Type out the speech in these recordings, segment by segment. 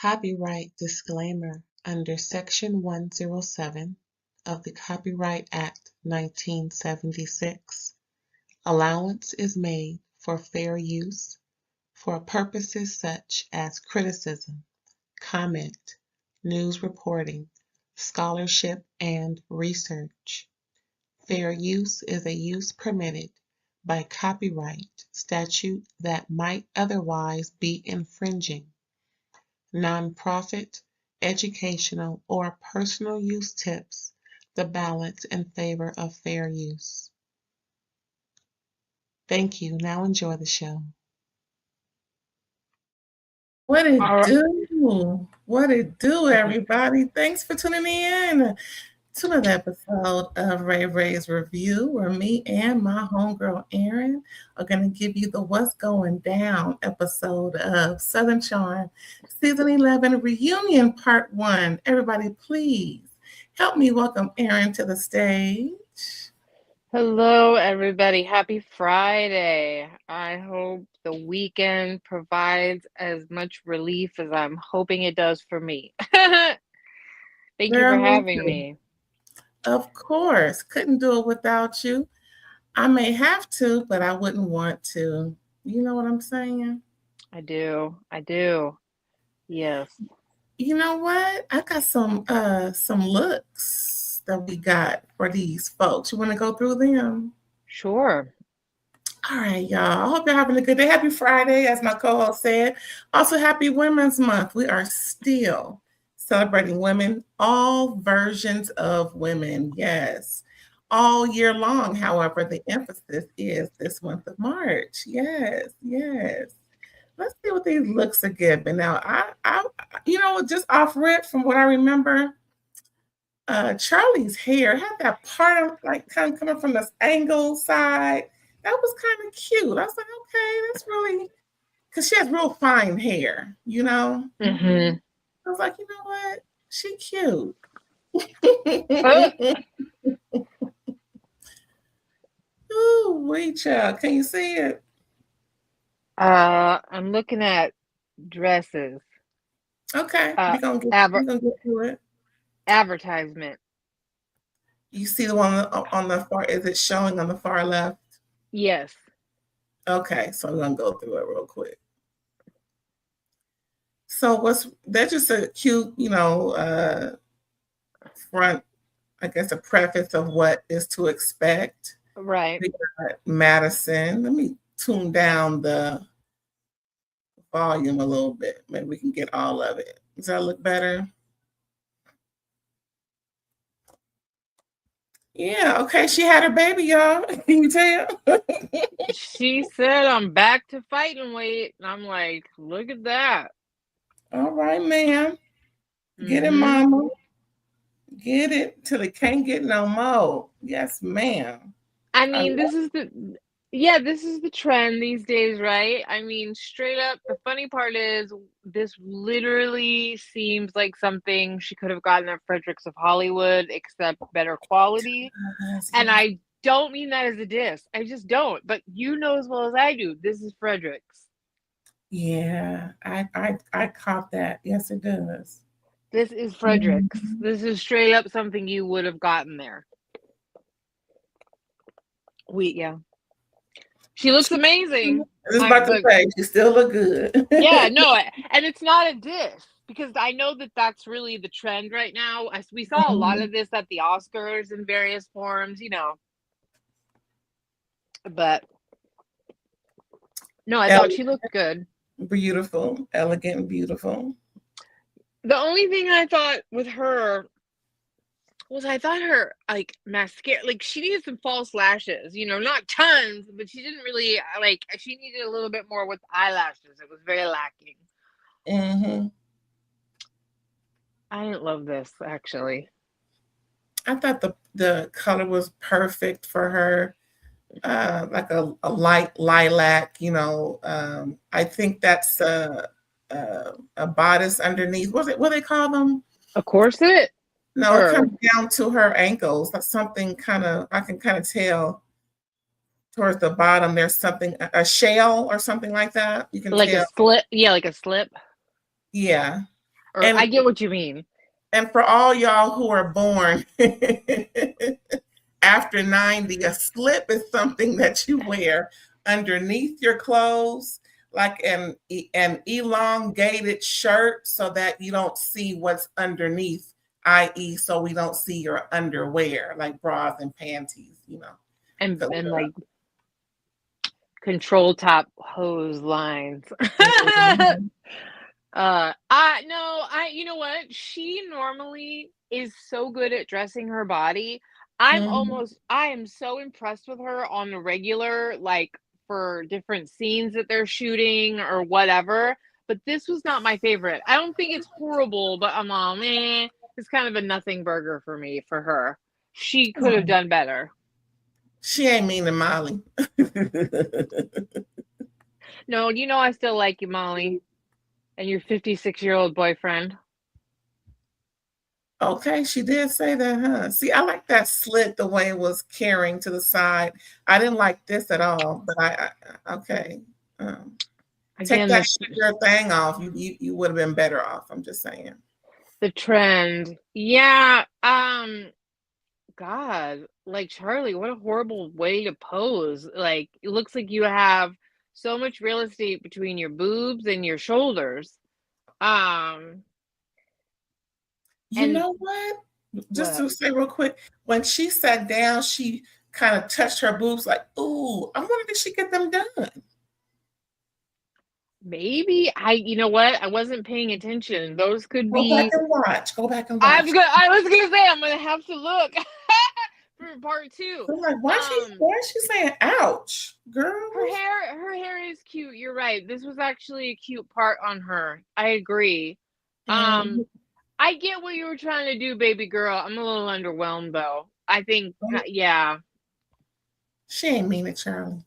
Copyright disclaimer under Section 107 of the Copyright Act 1976. Allowance is made for fair use for purposes such as criticism, comment, news reporting, scholarship, and research. Fair use is a use permitted by copyright statute that might otherwise be infringing. Nonprofit, educational, or personal use tips the balance in favor of fair use. Thank you. Now enjoy the show. What it All right. do? What it do, everybody? Thanks for tuning in to another episode of RAERAEs Review, where me and my homegirl Erin are going to give you the What's Going Down episode of Southern Charm Season 11 Reunion Part 1. Everybody, please help me welcome Erin to the stage. Hello, everybody. Happy Friday. I hope the weekend provides as much relief as I'm hoping it does for me. Thank you for having me. Of course. Couldn't do it without you. I may have to, but I wouldn't want to. You know what I'm saying? I do. Yes. You know what? I got some looks that we got for these folks. You want to go through them? Sure. All right, y'all. I hope you're having a good day. Happy Friday, as my co-host said. Also, happy Women's Month. We are still celebrating women, all versions of women. Yes. All year long, however, the emphasis is this month of March. Yes. Let's see what these looks are giving. Now, I just off rip from what I remember, Charlie's hair had that part of like kind of coming from this angle side. That was kind of cute. I was like, okay, that's really, because she has real fine hair, you know? Mm-hmm. I was like, you know what? She cute. Ooh, wait, child. Can you see it? I'm looking at dresses. Okay. We're gonna get to it. Advertisement. You see the one on the far, is it showing on the far left? Yes. Okay, so I'm gonna go through it real quick. So that's just a cute, front, I guess, a preface of what is to expect. Right. Madison. Let me tune down the volume a little bit. Maybe we can get all of it. Does that look better? Yeah, okay. She had her baby, y'all. Can you tell? She said, I'm back to fighting weight. And I'm like, look at that. All right, ma'am. Get it, mama. Get it till it can't get no more. Yes, ma'am. I mean, this is the trend these days, right? I mean, straight up, the funny part is this literally seems like something she could have gotten at Fredericks of Hollywood, except better quality. And I don't mean that as a diss. I just don't. But you know as well as I do, this is Fredericks. Yeah, I caught that. Yes, it does. This is Fredericks. Mm-hmm. This is straight up something you would have gotten there. Yeah. She looks amazing. I was about to say, she still look good. Yeah, no, and it's not a diss, because I know that that's really the trend right now. We saw a lot of this at the Oscars in various forms, But no, I thought she looked good. Beautiful, elegant, beautiful. The only thing I thought with her was her like mascara, like she needed some false lashes, not tons, but she didn't really she needed a little bit more with eyelashes. It was very lacking. Mm-hmm. I didn't love this, actually. I thought the color was perfect for her, like a light lilac, I think that's a bodice underneath. What do they call them? A corset? No, it comes down to her ankles. That's something I can kind of tell towards the bottom. There's something, a shell or something like that. You can like tell. A slip. Yeah, like a slip. Yeah. Or I get what you mean. And for all y'all who are born after 90, a slip is something that you wear underneath your clothes, like an elongated shirt, so that you don't see what's underneath, i.e., so we don't see your underwear, like bras and panties, And like control top hose lines. You know what? She normally is so good at dressing her body. I am so impressed with her on the regular, like for different scenes that they're shooting or whatever. But this was not my favorite. I don't think it's horrible, but I'm all, it's kind of a nothing burger for me, for her. She could have done better. She ain't mean to Molly. No, I still like you, Molly, and your 56-year-old boyfriend. Okay, she did say that, huh? See, I like that slit, the way it was carrying to the side. I didn't like this at all, but okay. Take that sheer thing off. You would have been better off. I'm just saying. The trend. Yeah. God, like Charlie, what a horrible way to pose. Like, it looks like you have so much real estate between your boobs and your shoulders. You know what? Just to say real quick, when she sat down, she kind of touched her boobs like, ooh, I wonder did she get them done? Maybe. You know what? I wasn't paying attention. Those could be. Go back and watch. Go back and watch. I was gonna say I'm gonna have to look for part 2. I'm like, why is she saying ouch, girl? Her hair is cute. You're right. This was actually a cute part on her. I agree. I get what you were trying to do, baby girl. I'm a little underwhelmed though. I think, yeah. She ain't mean it, Charlie.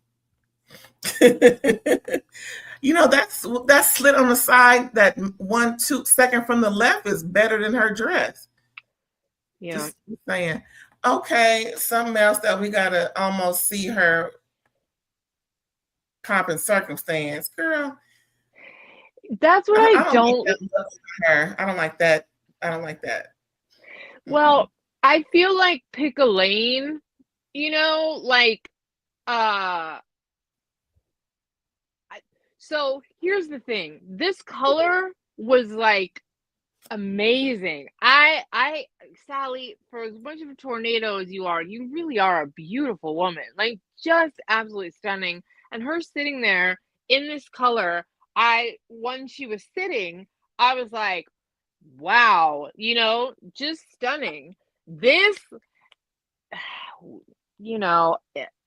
That slit on the side, that 1-2 second from the left, is better than her dress. Yeah. Just saying. Okay, something else that we gotta almost see her pomp and circumstance, girl. That's what I don't. I don't like that. I don't like that. Well, I feel like pick a lane. So here's the thing. This color was like amazing. Sally, for as much of a tornado as you are, you really are a beautiful woman. Like, just absolutely stunning. And her sitting there in this color, when she was sitting, I was like, wow, just stunning. This,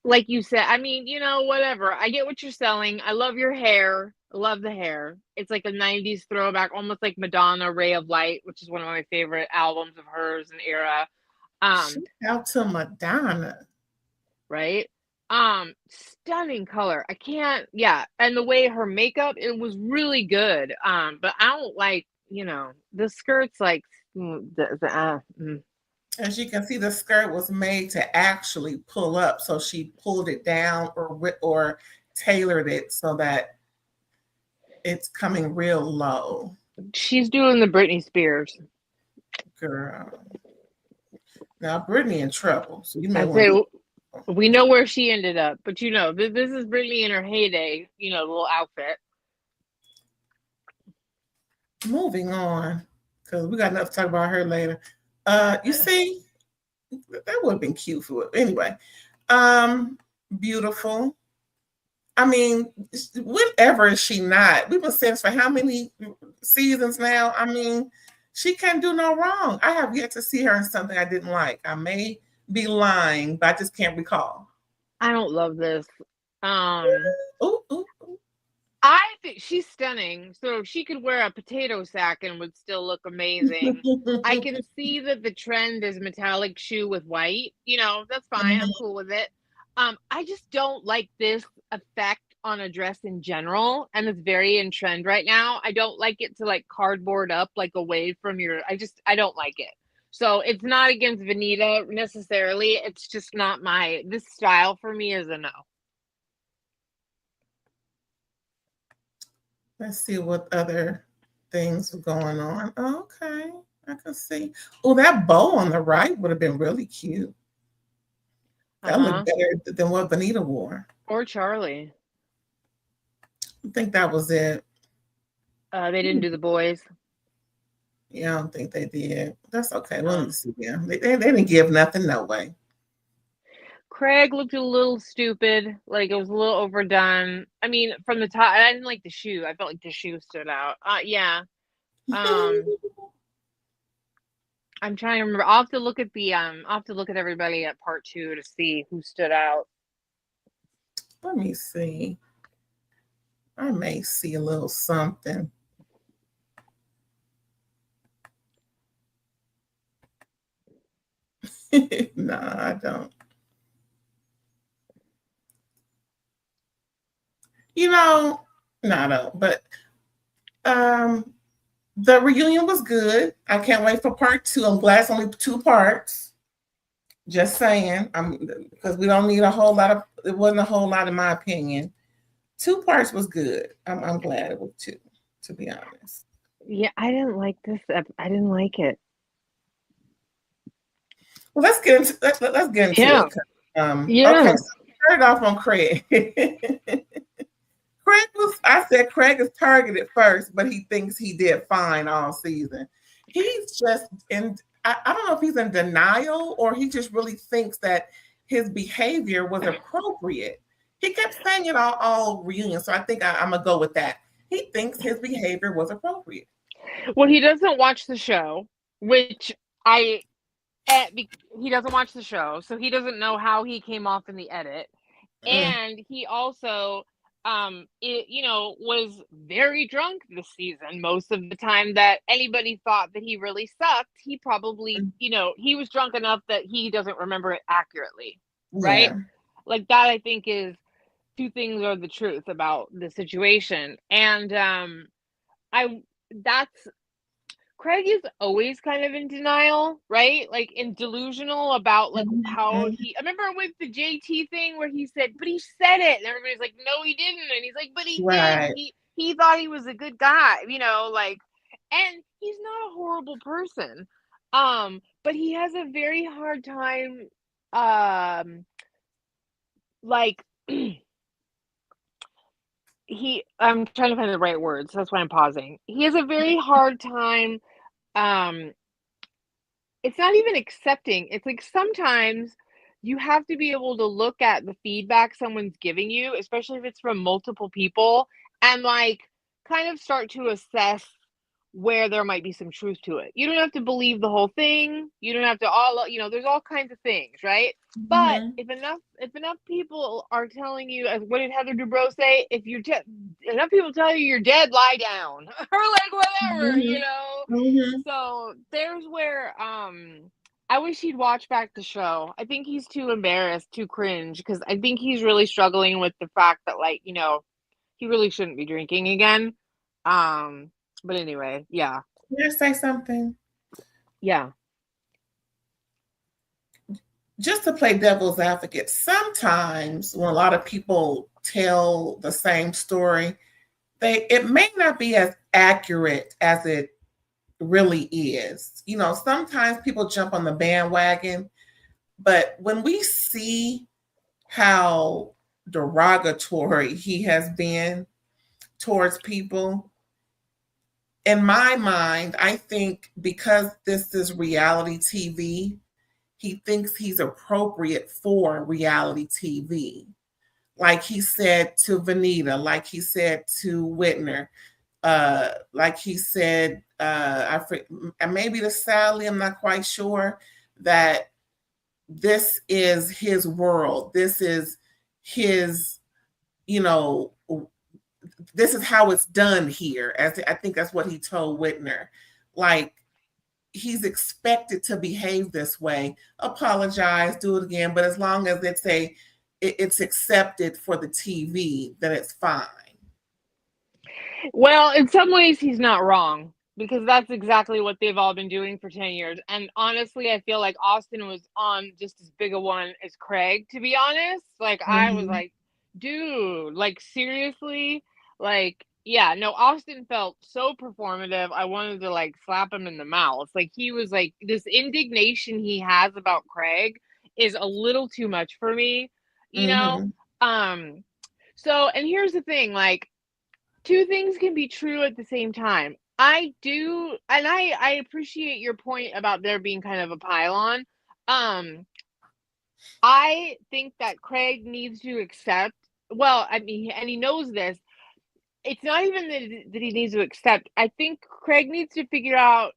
like you said, I mean, whatever. I get what you're selling. I love your hair. I love the hair. It's like a 90s throwback, almost like Madonna, Ray of Light, which is one of my favorite albums of hers and era. Out to Madonna. Right? Stunning color. I can't, yeah. And the way her makeup, it was really good. But I don't like, the skirt's like, As you can see, the skirt was made to actually pull up. So she pulled it down or tailored it so that it's coming real low. She's doing the Britney Spears. Girl. Now Britney in trouble. So you may we know where she ended up, but this is Britney in her heyday, the little outfit. Moving on, because we got enough to talk about her later. You see, that would have been cute for it. Anyway, beautiful. I mean, whatever is she not? We've been saying this for how many seasons now? I mean, she can't do no wrong. I have yet to see her in something I didn't like. I may be lying, but I just can't recall. I don't love this. Ooh. I think she's stunning. So she could wear a potato sack and would still look amazing. I can see that the trend is metallic shoe with white. That's fine. I'm cool with it. I just don't like this effect on a dress in general, and it's very in trend right now. I don't like it to like cardboard up like away from your. I don't like it. So it's not against Vanita necessarily. It's just not this style for me is a no. Let's see what other things going on. Okay, I can see. Oh, that bow on the right would have been really cute. That looked better than what Vanita wore. Or Charlie. I think that was it. They didn't do the boys. Yeah, I don't think they did. That's okay. We'll need to see them. They didn't give nothing, no way. Craig looked a little stupid, like it was a little overdone. I mean, from the top, I didn't like the shoe. I felt like the shoe stood out. Yeah. I'm trying to remember. I'll have to look at everybody at part 2 to see who stood out. Let me see. I may see a little something. No, I don't. No, I don't. But the reunion was good. I can't wait for part 2. I'm glad it's only 2 parts. Just saying, because we don't need a whole lot of. It wasn't a whole lot, in my opinion. 2 parts was good. I'm glad it was 2, to be honest. Yeah, I didn't like this. I didn't like it. Well, let's get into it. Yeah. Okay, so start off on Craig. Craig is targeted first, but he thinks he did fine all season. He's just I don't know if he's in denial or he just really thinks that his behavior was appropriate. He kept saying it all reunion, so I think I'm gonna go with that. He thinks his behavior was appropriate. Well, he doesn't watch the show, which he doesn't watch the show, so he doesn't know how he came off in the edit. And he also was very drunk this season. Most of the time that anybody thought that he really sucked, he probably, he was drunk enough that he doesn't remember it accurately. Right? Yeah. Like that, I think, is 2 things are the truth about the situation. And Craig is always kind of in denial, right? Like in delusional about like how I remember with the JT thing where he said, but he said it, and everybody's like, no, he didn't, and he's like, but he did. He thought he was a good guy, and he's not a horrible person, but he has a very hard time, I'm trying to find the right words. That's why I'm pausing. He has a very hard time. It's not even accepting. It's like sometimes you have to be able to look at the feedback someone's giving you, especially if it's from multiple people, and kind of start to assess where there might be some truth to it. You don't have to believe the whole thing. You don't have to there's all kinds of things, right? But if enough people are telling you, what did Heather Dubrow say? If enough people tell you you're dead, lie down, or whatever, So there's where I wish he'd watch back the show. I think he's too embarrassed, too cringe, because I think he's really struggling with the fact that he really shouldn't be drinking again. But anyway, yeah. Can I say something? Yeah. Just to play devil's advocate, sometimes when a lot of people tell the same story, it may not be as accurate as it really is. Sometimes people jump on the bandwagon, but when we see how derogatory he has been towards people, in my mind, I think because this is reality TV, he thinks he's appropriate for reality TV. Like he said to Vanita, like he said to Whitner, like he said, maybe to Sally, I'm not quite sure, that this is his world. This is his, this is how it's done here. I think that's what he told Whitner. Like, he's expected to behave this way, apologize, do it again. But as long as it's accepted for the TV, then it's fine. Well, in some ways, he's not wrong, because that's exactly what they've all been doing for 10 years. And honestly, I feel like Austin was on just as big a one as Craig, to be honest. I was like, dude, seriously? Yeah, no, Austin felt so performative. I wanted to like slap him in the mouth. Like he was like this indignation he has about Craig is a little too much for me, you know? Mm-hmm. Um so and here's the thing, like two things can be true at the same time. I do and I appreciate your point about there being kind of a pylon. Um I think that Craig needs to accept, well, I mean, and he knows this, it's not even that he needs to accept. I think Craig needs to figure out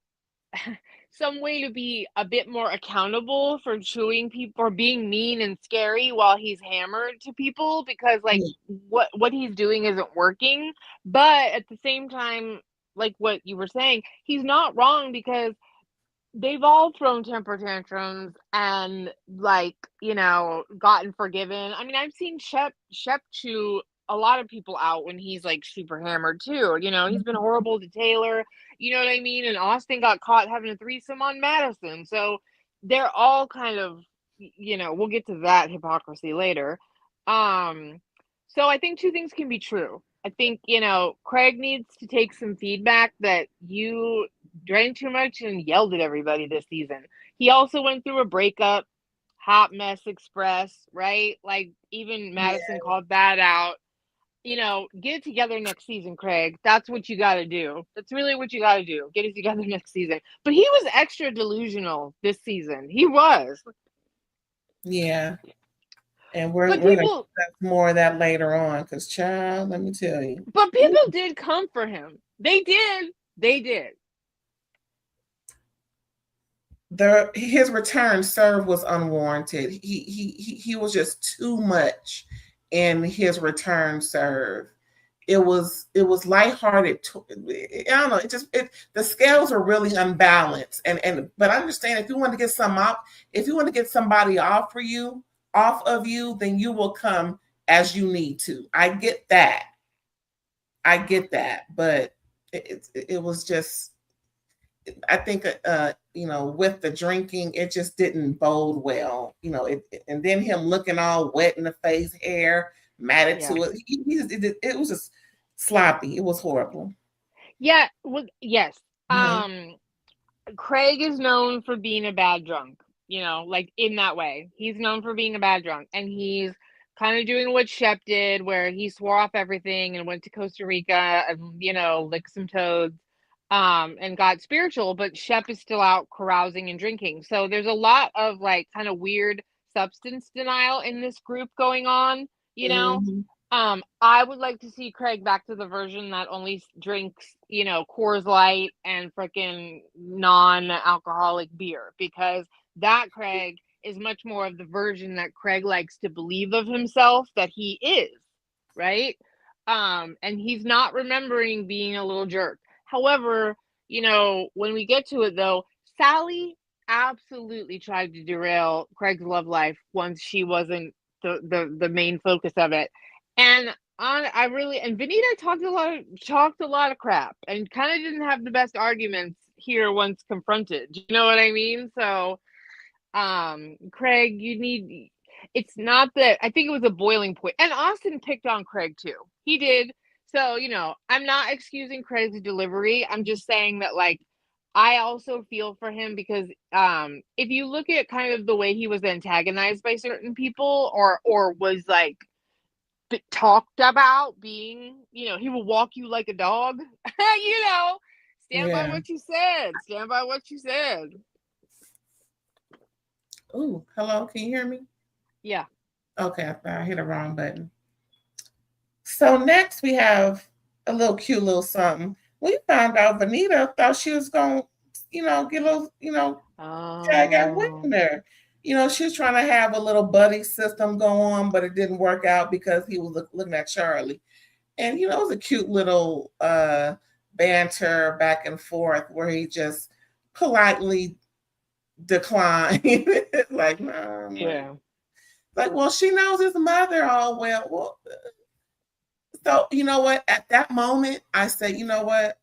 some way to be a bit more accountable for chewing people or being mean and scary while he's hammered to people, because like what he's doing isn't working. But at the same time, like what you were saying, he's not wrong, because they've all thrown temper tantrums and like, gotten forgiven. I mean, I've seen Shep chew a lot of people out when he's like super hammered too. He's been horrible to Taylor, you know what I mean? And Austin got caught having a threesome on Madison. So they're all kind of, we'll get to that hypocrisy later. So I think two things can be true. I think, Craig needs to take some feedback that you drank too much and yelled at everybody this season. He also went through a breakup, hot mess express, right? Like even Madison Yeah. called that out. Get it together next season, Craig. That's what you got to do. That's really what you got to do. Get it together next season. But he was extra delusional this season. He was. Yeah. And we're But going to people discuss more of that later on because, child, let me tell you. but people did come for him. They did. They did. His return serve was unwarranted. He was just too much in his return serve. It was lighthearted. I don't know. The scales are really unbalanced. But I understand if you want to get if you want to get somebody off of you, then you will come as you need to. I get that. But it was just, I think, with the drinking, it just didn't bode well. And then him looking all wet in the face, hair matted Yeah. to it. It was just sloppy. It was horrible. Yeah, well, yes. Mm-hmm. Craig is known for being a bad drunk, like in that way. He's known for being a bad drunk, and he's kind of doing what Shep did, where he swore off everything and went to Costa Rica and, licked some toads, and got spiritual, but Shep is still out carousing and drinking. So there's a lot of like kind of weird substance denial in this group going on, you know? Mm-hmm. I would like to see Craig back to the version that only drinks, Coors Light and freaking non-alcoholic beer, because that Craig is much more of the version that Craig likes to believe of himself that he is, right? And he's not remembering being a little jerk. However, when we get to it though, Sally absolutely tried to derail Craig's love life once she wasn't the main focus of it. And I really, and Vanita talked a lot of crap and kind of didn't have the best arguments here once confronted. You know what I mean? So, Craig, it's not that, I think it was a boiling point. And Austin picked on Craig too. He did. So, I'm not excusing Craig's delivery. I'm just saying that like I also feel for him, because if you look at kind of the way he was antagonized by certain people, or was like talked about being, he will walk you like a dog. Stand by Yeah. what you said. Stand by what you said. Oh, hello. Can you hear me? Yeah. Okay, I hit a wrong button. So next we have a cute little something. We found out Vanita thought she was going to, get a little, tag out Oh. Whitner. She was trying to have a little buddy system go on, but it didn't work out because he was looking at Charlie. And, it was a cute little banter back and forth where he just politely declined. Like, no. Yeah. Like, well, she knows his mother all well. So, you know what? At that moment, I said, you know what?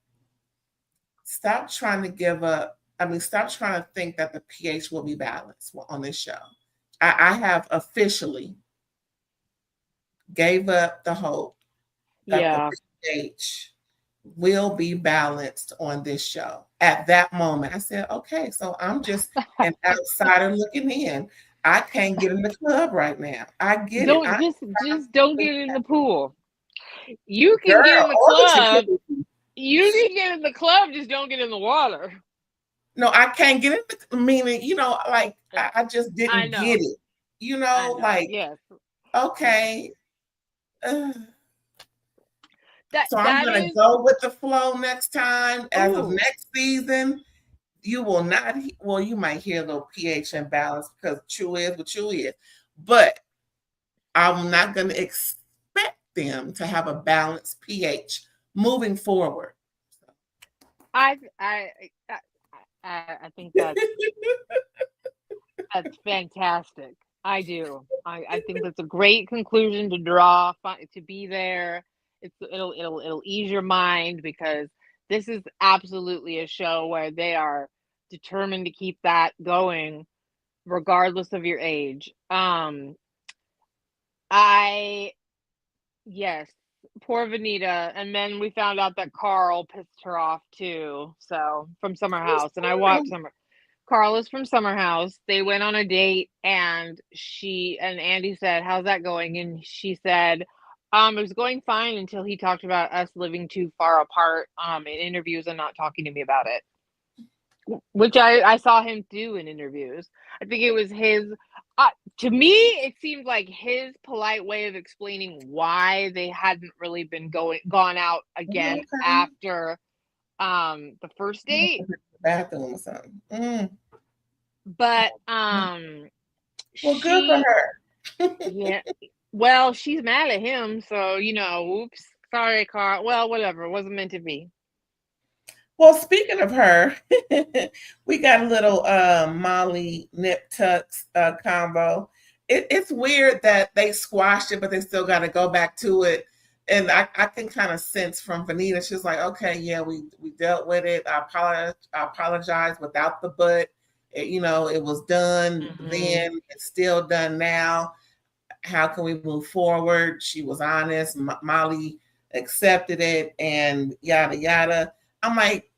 Stop trying to give up. I mean, stop trying to think that the pH will be balanced on this show. I have officially gave up the hope that the Yeah. pH will be balanced on this show. At that moment, I said, okay, so I'm just an outsider looking in. I can't get in the club right now. I get it. Don't just don't get in the pool. You can get Girl, in the or the club. jacuzzi. You can get in the club, just don't get in the water. No, I can't get in the, meaning, like I just I didn't know. get it. I know. Like, Yes. okay. So I'm That gonna is go with the flow next time. As of ooh. next season, you will not. Well, you might hear a little pH imbalance because Chew is what Chew is, but I'm not going to expect them to have a balanced pH moving forward. I think that's fantastic. I do. I think that's a great conclusion to draw. To be there, it'll ease your mind because this is absolutely a show where they are determined to keep that going, regardless of your age. I Yes, poor Vanita, and then we found out that Carl pissed her off too. So from Summer House, and I watched Summer. Carl is from Summer House. They went on a date, and Andy said, "How's that going?" And she said, "It was going fine until he talked about us living too far apart, in interviews and not talking to me about it." Which I saw him do in interviews. I think it was his. To me, it seemed like his polite way of explaining why they hadn't really been gone out again after the first date. Bathroom or something. But well, good for her. Yeah. Well, she's mad at him, so oops. Sorry, Carl. Well, whatever. It wasn't meant to be. Well, speaking of her, we got a little Molly Nip Tucks combo. It's weird that they squashed it, but they still got to go back to it. And I can kind of sense from Vanita, she's like, okay, yeah, we dealt with it. I apologize without the but. It was done then. It's still done now. How can we move forward? She was honest. Molly accepted it and yada, yada. I'm like,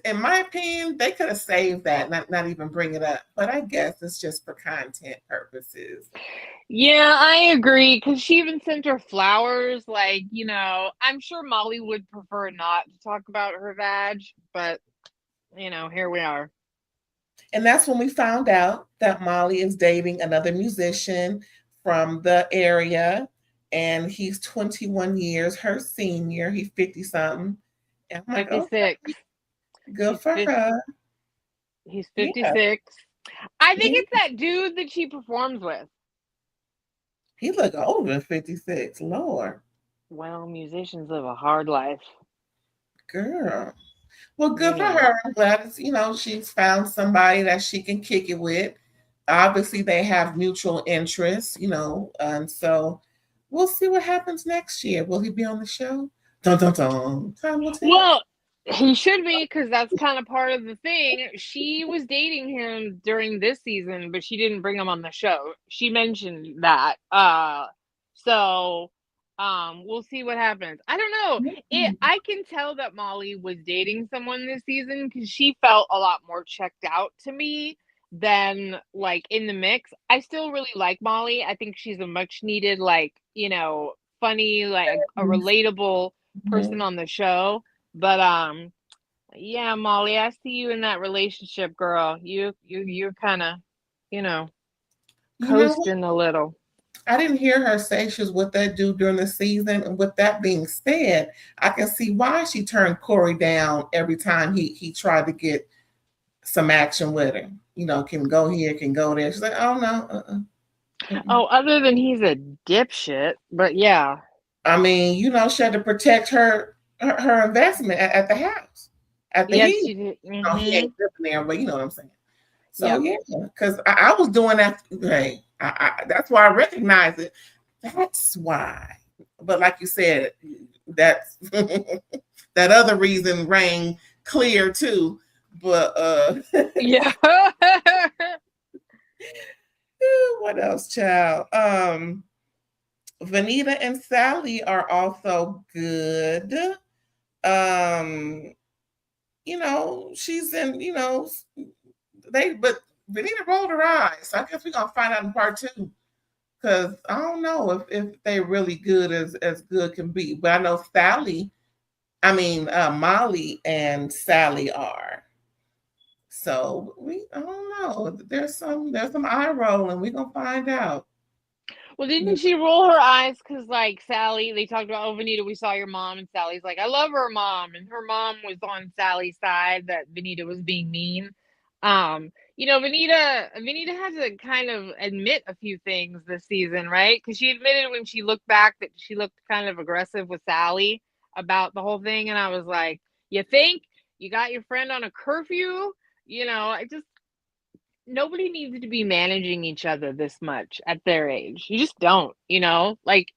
in my opinion, they could have saved that, not even bring it up. But I guess it's just for content purposes. Yeah, I agree. Because she even sent her flowers. Like, I'm sure Molly would prefer not to talk about her vag, but, here we are. And that's when we found out that Molly is dating another musician from the area. And he's 21 years, her senior. He's 50 something. And I'm like, 56. Okay, good for her. He's 56. Yeah. I think it's that dude that she performs with. He look older than 56. Lord. Well, musicians live a hard life. Girl. Well, good for her. I'm glad she's found somebody that she can kick it with. Obviously, they have mutual interests, and so we'll see what happens next year. Will he be on the show? Dun dun dun. Time will tell. Well, he should be, because that's kind of part of the thing. She was dating him during this season, but she didn't bring him on the show. She mentioned that. So we'll see what happens. I don't know. I can tell that Molly was dating someone this season because she felt a lot more checked out to me than like in the mix. I still really like Molly. I think she's a much needed, like, funny, like a relatable person on the show. But yeah, Molly, I see you in that relationship, girl. You're kind of, coasting a little. I didn't hear her say she was with that dude during the season. And with that being said, I can see why she turned Corey down every time he tried to get some action with her. Can go here, can go there. She's like, oh no. Oh, other than he's a dipshit, but yeah. I mean, she had to protect her investment at the house. At the Yes, she did. He ain't living there, but you know what I'm saying. So yeah, because I was doing that. Hey, that's why I recognize it. That's why. But like you said, that's that other reason rang clear too. But yeah. What else, child? Vanita and Sally are also good. You know, she's in, you know, but Vanita rolled her eyes. So I guess we're gonna find out in part 2. Because I don't know if they're really good as good can be. But I know Molly and Sally are. So I don't know. There's some eye rolling. We're gonna find out. Well, didn't she roll her eyes because, like, Sally, they talked about, oh, Vanita, we saw your mom, and Sally's like, I love her mom, and her mom was on Sally's side that Vanita was being mean. You know, Vanita has to kind of admit a few things this season, right? Because she admitted when she looked back that she looked kind of aggressive with Sally about the whole thing, and I was like, you think you got your friend on a curfew? You know, nobody needs to be managing each other this much at their age. You just don't, you know? Like,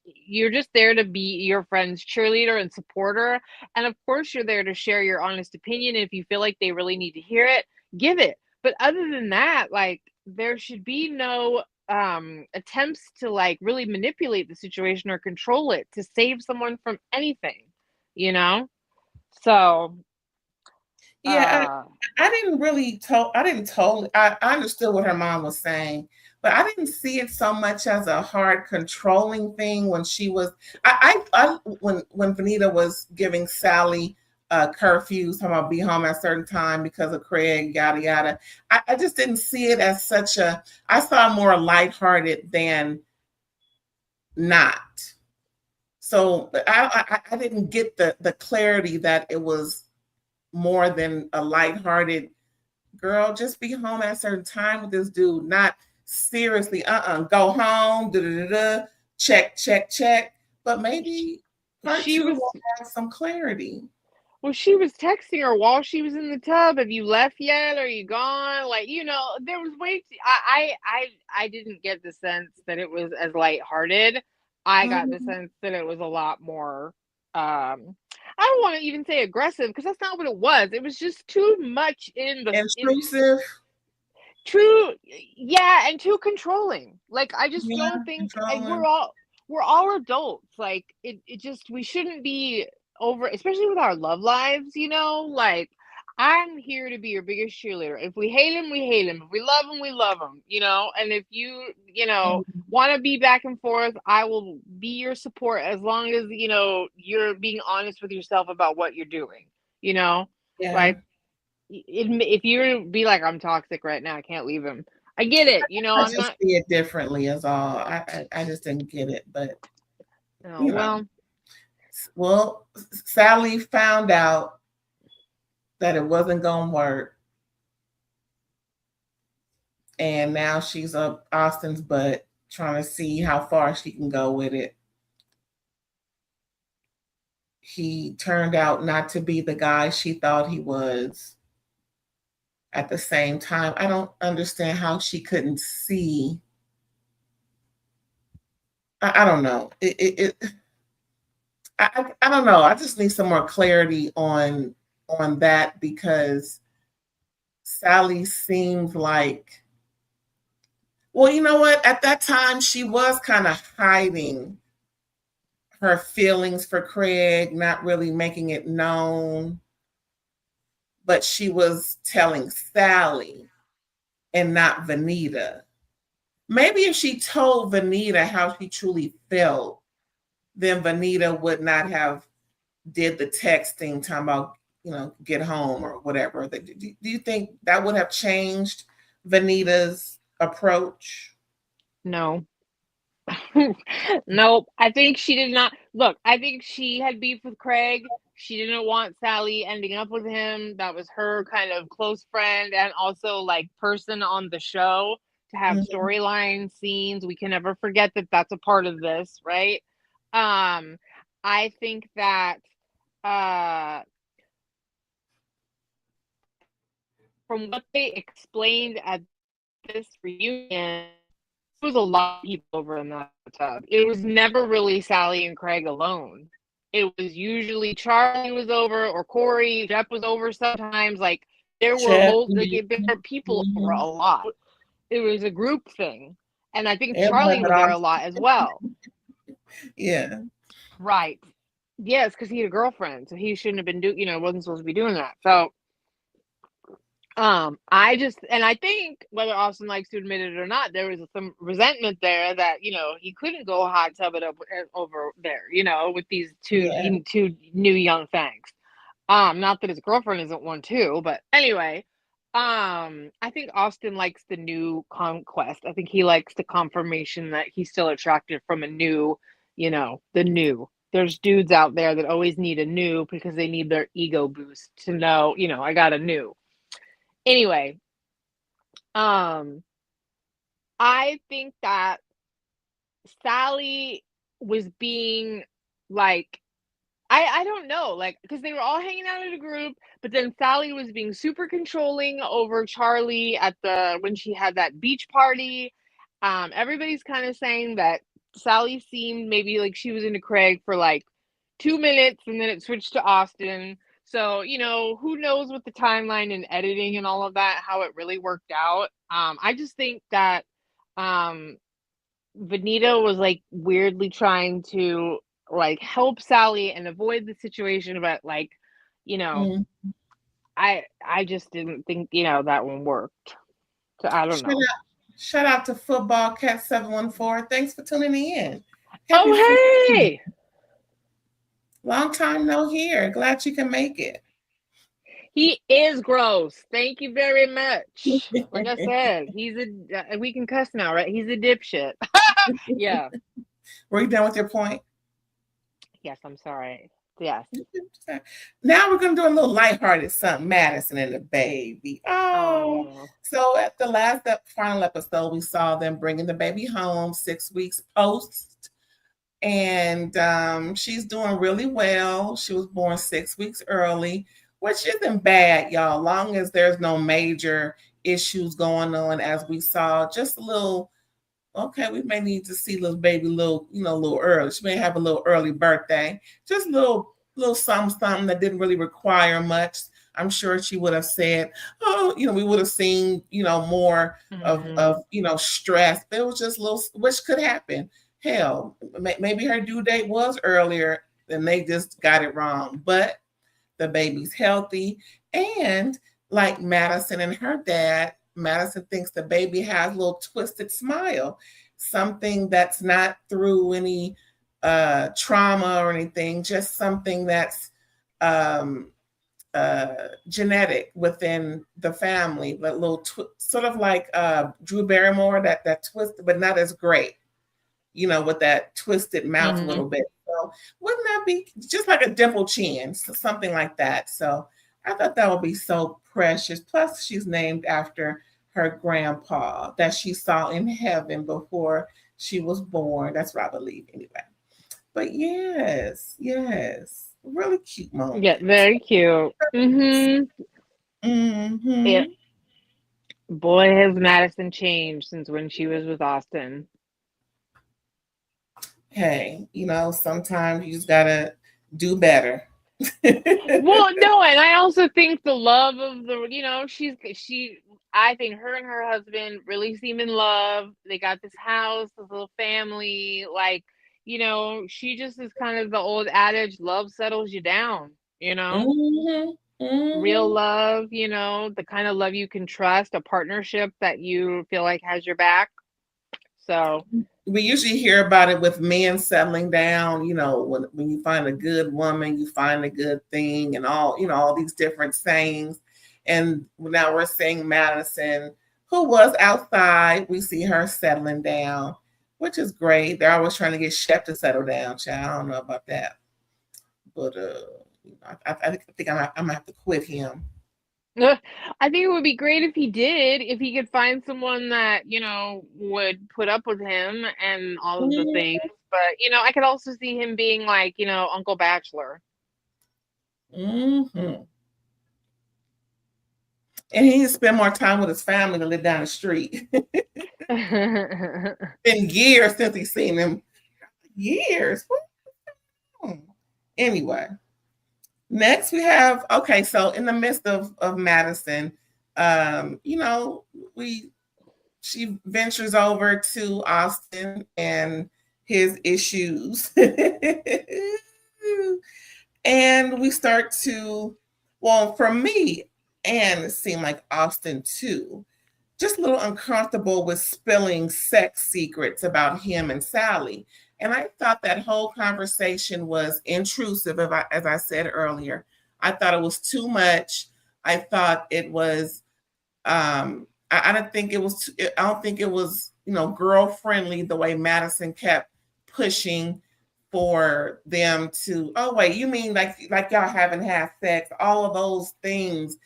you're just there to be your friend's cheerleader and supporter. And of course, you're there to share your honest opinion. And if you feel like they really need to hear it, give it. But other than that, like, there should be no attempts to, like, really manipulate the situation or control it to save someone from anything, you know? So Yeah, I didn't really I understood what her mom was saying, but I didn't see it so much as a hard controlling thing when she was when Vanita was giving Sally curfews, talking about be home at a certain time because of Craig, yada yada. I just didn't see it as such a. I saw more lighthearted than not. So I didn't get the clarity that it was more than a lighthearted girl. Just be home at a certain time with this dude. Not seriously. Go home. Check, check, check. But maybe part 2 will have some clarity. Well, she was texting her while she was in the tub. Have you left yet? Are you gone? Like, you know, there was I didn't get the sense that it was as lighthearted. I got the sense that it was a lot more I don't want to even say aggressive because that's not what it was. It was just too much intrusive. Yeah, and too controlling. Like, I just don't think, like, we're all adults. Like, it just, we shouldn't be over, especially with our love lives, you know? Like, I'm here to be your biggest cheerleader. If we hate him, we hate him. If we love him, we love him, you know? And if you know, want to be back and forth, I will be your support as long as, you know, you're being honest with yourself about what you're doing, you know? Yeah. Like, if you be like, I'm toxic right now, I can't leave him. I get it, you know. I'm not see it differently is all. I just didn't get it, but no, well, Sally found out that it wasn't gonna work, and now she's up Austin's butt trying to see how far she can go with it. He turned out not to be the guy she thought he was. At the same time, I don't understand how she couldn't see. I don't know. I don't know. I just need some more clarity on that because Sally seems like, well, you know what? At that time, she was kind of hiding her feelings for Craig, not really making it known. But she was telling Sally and not Vanita. Maybe if she told Vanita how she truly felt, then Vanita would not have did the texting talking about, you know, get home or whatever. Do you think that would have changed Vanita's approach? No. Nope. I think she did not. Look, I think she had beef with Craig. She didn't want Sally ending up with him. That was her kind of close friend and also, like, person on the show to have storyline scenes. We can never forget that that's a part of this, right? I think that from what they explained at this reunion, there was a lot of people over in that tub. It was never really Sally and Craig alone. It was usually Charlie was over, or Corey, Jeff was over sometimes. Like, there were people over a lot. It was a group thing. And I think Charlie was there a lot as well. Yeah. Right. Yes, because he had a girlfriend, so he shouldn't have been wasn't supposed to be doing that. So, I think whether Austin likes to admit it or not, there was some resentment there that he couldn't go hot tub it up over there, with these Yeah. two new young fangs. Not that his girlfriend isn't one too, but anyway, I think Austin likes the new conquest. I think he likes the confirmation that he's still attracted from a new, the new. There's dudes out there that always need a new because they need their ego boost to know, I got a new. Anyway, um, I think that Sally was being like, I don't know, like, because they were all hanging out in a group, but then Sally was being super controlling over Charlie when she had that beach party. Everybody's kind of saying that Sally seemed maybe like she was into Craig for like 2 minutes and then it switched to Austin. So, who knows with the timeline and editing and all of that, how it really worked out. I just think that Benito was like weirdly trying to like help Sally and avoid the situation, but like, you know, Mm. I just didn't think, that one worked. So I don't know. Shout out to Football Cat 714. Thanks for tuning in. Happy Oh, Friday. hey! Long time no here. Glad you can make it. He is gross. Thank you very much. Like I said, we can cuss now, right? He's a dipshit. Yeah. Were you done with your point? Yes, I'm sorry. Yes. Now we're going to do a little lighthearted something. Madison and the baby. Oh. So at the final episode, we saw them bringing the baby home 6 weeks post. And she's doing really well. She was born 6 weeks early, which isn't bad, y'all, long as there's no major issues going on, as we saw. Just a little, okay, we may need to see little baby a little early. She may have a little early birthday. Just a little something that didn't really require much. I'm sure she would have said, oh, we would have seen, more of stress. There was just little, which could happen. Hell, maybe her due date was earlier and they just got it wrong. But the baby's healthy. And like Madison and her dad, Madison thinks the baby has a little twisted smile, something that's not through any trauma or anything, just something that's genetic within the family, but little sort of like Drew Barrymore, that twist, but not as great, with that twisted mouth a little bit. So wouldn't that be just like a dimple chin, something like that? So I thought that would be so precious. Plus, she's named after her grandpa that she saw in heaven before she was born. That's what I believe anyway. But yes, really cute moment. Yeah, very cute. Yeah. Boy, has Madison changed since when she was with Austin. Hey, sometimes you just gotta do better. Well, no, and I also think the love of I think her and her husband really seem in love. They got this house, this little family. Like, she just is kind of the old adage, love settles you down, real love, the kind of love you can trust, a partnership that you feel like has your back. So we usually hear about it with men settling down, when you find a good woman, you find a good thing, and all these different sayings. And now we're seeing Madison, who was outside. We see her settling down, which is great. They're always trying to get Shep to settle down, child. I don't know about that. But I think I'm gonna have to quit him. I think it would be great if he could find someone that, would put up with him and all of the things. But, I could also see him being like, Uncle Bachelor. And he needs to spend more time with his family than live down the street. Been years since he's seen him. Years. Anyway. Next, we have, so in the midst of Madison, she ventures over to Austin, and his issues. And we start to, well, for me, and it seemed like Austin too, just a little uncomfortable with spilling sex secrets about him and Sally. And I thought that whole conversation was intrusive, as I said earlier. I thought it was too much. I thought it was, I don't think it was, I don't think it was, girl friendly the way Madison kept pushing for them to, oh, wait, you mean like y'all haven't had sex, all of those things.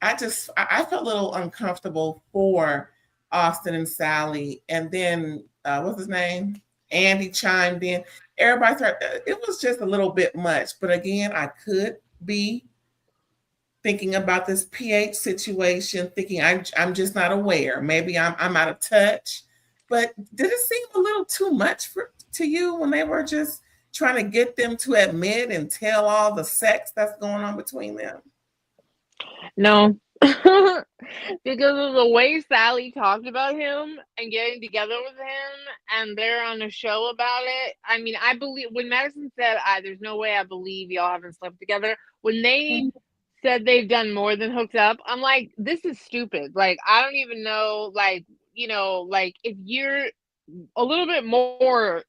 I felt a little uncomfortable for Austin and Sally, and then what's his name? Andy chimed in. Everybody started. It was just a little bit much, but again, I could be thinking about this pH situation, thinking I'm just not aware. Maybe I'm out of touch. But did it seem a little too much to you when they were just trying to get them to admit and tell all the sex that's going on between them? No. Because of the way Sally talked about him and getting together with him, and they're on a show about it. I mean, I believe when Madison said, "There's no way I believe y'all haven't slept together." When they said they've done more than hooked up, I'm like, this is stupid. Like, I don't even know. Like, like if you're a little bit more,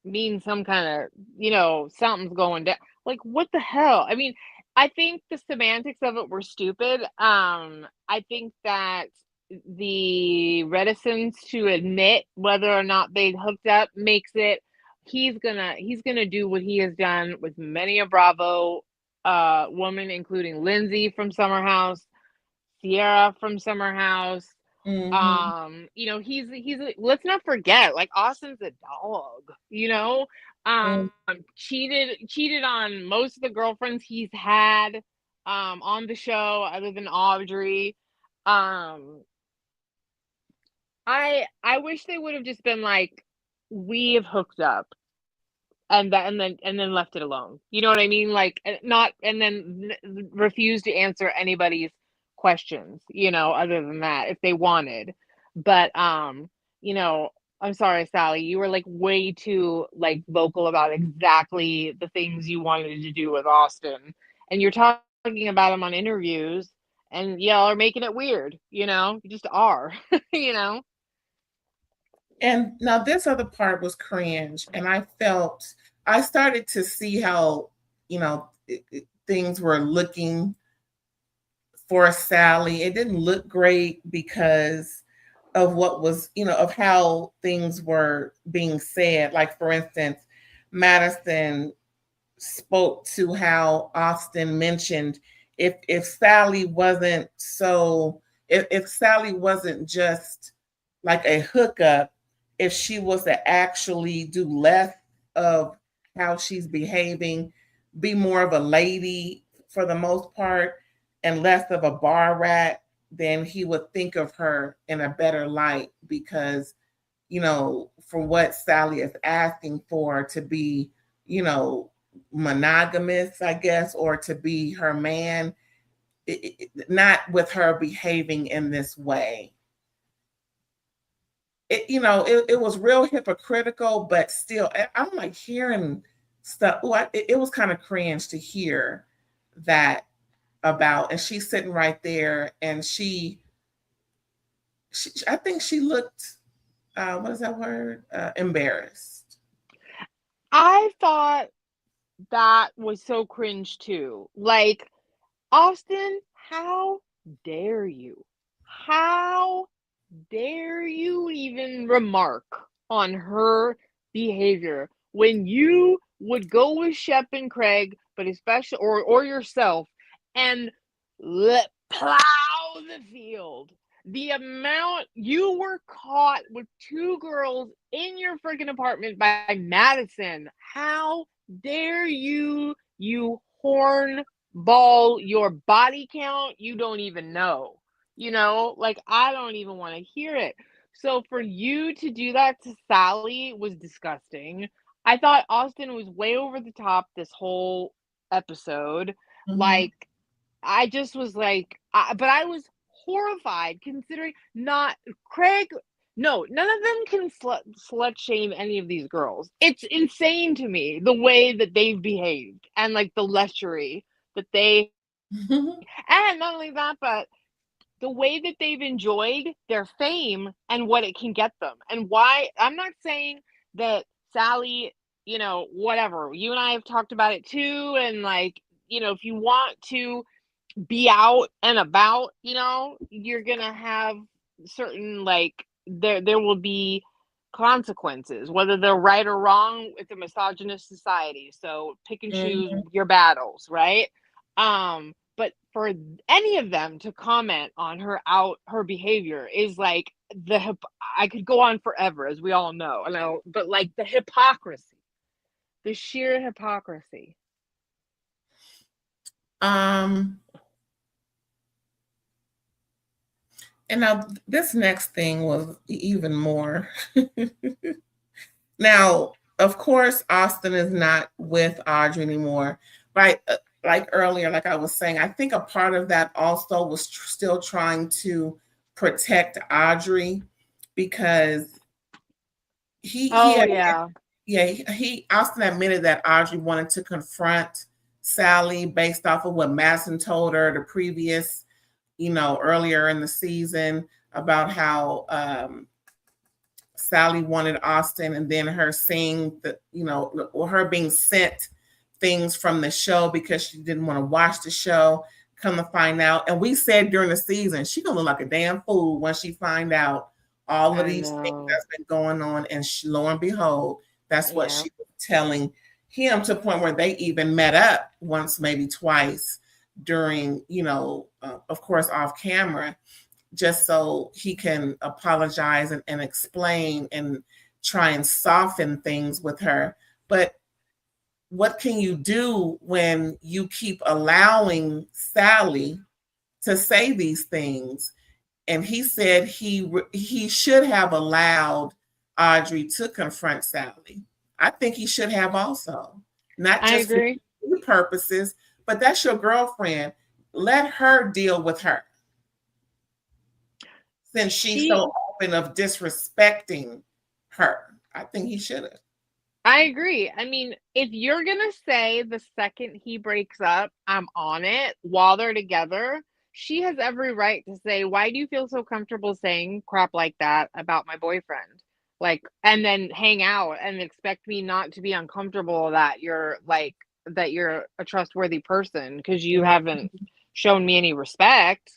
mean some kind of, something's going down. Like, what the hell? I mean, I think the semantics of it were stupid. I think that the reticence to admit whether or not they hooked up makes it he's gonna do what he has done with many a Bravo woman, including Lindsay from Summer House, Sierra from Summer House. He's let's not forget, like, Austin's a dog, cheated on most of the girlfriends he's had on the show other than Audrey. I wish they would have just been like, we have hooked up, and then left it alone. You know what I mean? Like, not and then refuse to answer anybody's questions, other than that, if they wanted. But you know, I'm sorry, Sally, you were like way too like vocal about exactly the things you wanted to do with Austin. And you're talking about him on interviews, and y'all are making it weird, you just are, you know. And now this other part was cringe, and I started to see how things were looking for Sally. It didn't look great because of what was, of how things were being said. Like, for instance, Madison spoke to how Austin mentioned if Sally wasn't if Sally wasn't just like a hookup, if she was to actually do less of how she's behaving, be more of a lady for the most part, and less of a bar rat, then he would think of her in a better light because, for what Sally is asking for to be, monogamous, I guess, or to be her man, not with her behaving in this way. It was real hypocritical, but still, I'm like hearing stuff. It was kind of cringe to hear that about, and she's sitting right there, and I think she looked, what is that word? Embarrassed. I thought that was so cringe too. Like, Austin, how dare you? How dare you even remark on her behavior when you would go with Shep and Craig, but especially or yourself, and plow the field. The amount you were caught with two girls in your freaking apartment by Madison. How dare you, you hornball, your body count you don't even know. Like, I don't even want to hear it. So for you to do that to Sally was disgusting. I thought Austin was way over the top this whole episode. Like, I just was like, but I was horrified considering not Craig No, none of them can slut shame any of these girls. It's insane to me the way that they've behaved and like the lechery that they, and not only that, but the way that they've enjoyed their fame and what it can get them. And why, I'm not saying that Sally, whatever, you and I have talked about it too. And like, if you want to be out and about, you're going to have certain, like, there will be consequences, whether they're right or wrong. It's a misogynist society. So pick and choose your battles, right? But for any of them to comment on her behavior is like I could go on forever, as we all know, but like the hypocrisy, the sheer hypocrisy. And now this next thing was even more. Now, of course, Austin is not with Audrey anymore, right? Like earlier, like I was saying, I think a part of that also was still trying to protect Audrey because Austin admitted that Audrey wanted to confront Sally based off of what Madison told her the previous, earlier in the season about how Sally wanted Austin, and then her seeing or her being sent things from the show because she didn't want to watch the show. Come to find out, and we said during the season, she gonna look like a damn fool when she find out all of these things that's been going on. And lo and behold, that's what she was telling him, to the point where they even met up once, maybe twice during, of course, off camera, just so he can apologize and explain and try and soften things with her. But what can you do when you keep allowing Sally to say these things? And he said he should have allowed Audrey to confront Sally. I think he should have also, not just for purposes, but that's your girlfriend. Let her deal with her, since she's so open of disrespecting her. I think he should have. I agree. I mean, if you're going to say the second he breaks up, I'm on it while they're together, she has every right to say, why do you feel so comfortable saying crap like that about my boyfriend? Like, and then hang out and expect me not to be uncomfortable that you're a trustworthy person because you haven't shown me any respect,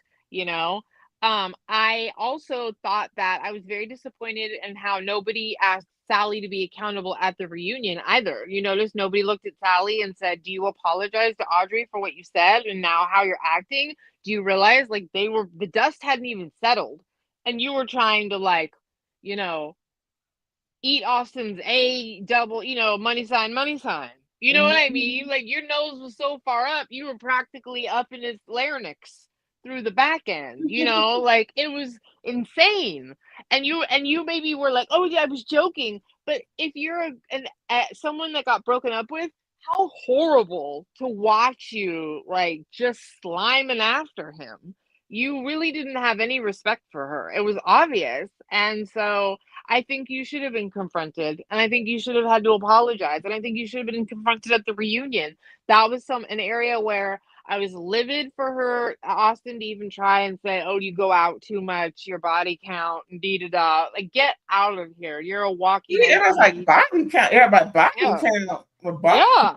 I also thought that I was very disappointed in how nobody asked Sally to be accountable at the reunion either. You notice nobody looked at Sally and said, do you apologize to Audrey for what you said and now how you're acting? Do you realize like the dust hadn't even settled and you were trying to eat Austin's money sign, money sign. You know what I mean? Like your nose was so far up, you were practically up in his larynx through the back end, like it was insane. And you maybe were like, oh yeah, I was joking. But if you're someone that got broken up with, how horrible to watch you like just sliming after him. You really didn't have any respect for her. It was obvious. And so I think you should have been confronted, and I think you should have had to apologize, and I think you should have been confronted at the reunion. That was an area where I was livid for Austin, to even try and say, oh, you go out too much, your body count, and da-da-da. Like, get out of here. You're a walking everybody's like, body count. Everybody body count. Yeah.